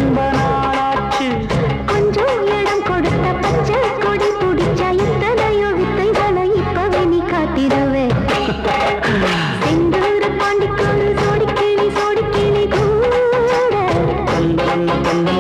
ரொம்ப நாளாச்சு. கொஞ்சம் இடம் கொடுத்த பச்சை கொடி பிடிச்ச எத்தனையோ வித்தைகளை இப்பவே நீ காத்திடுவே. செந்தூர பாண்டிக்கோடு சோடிக்கிளி கூட கந்தன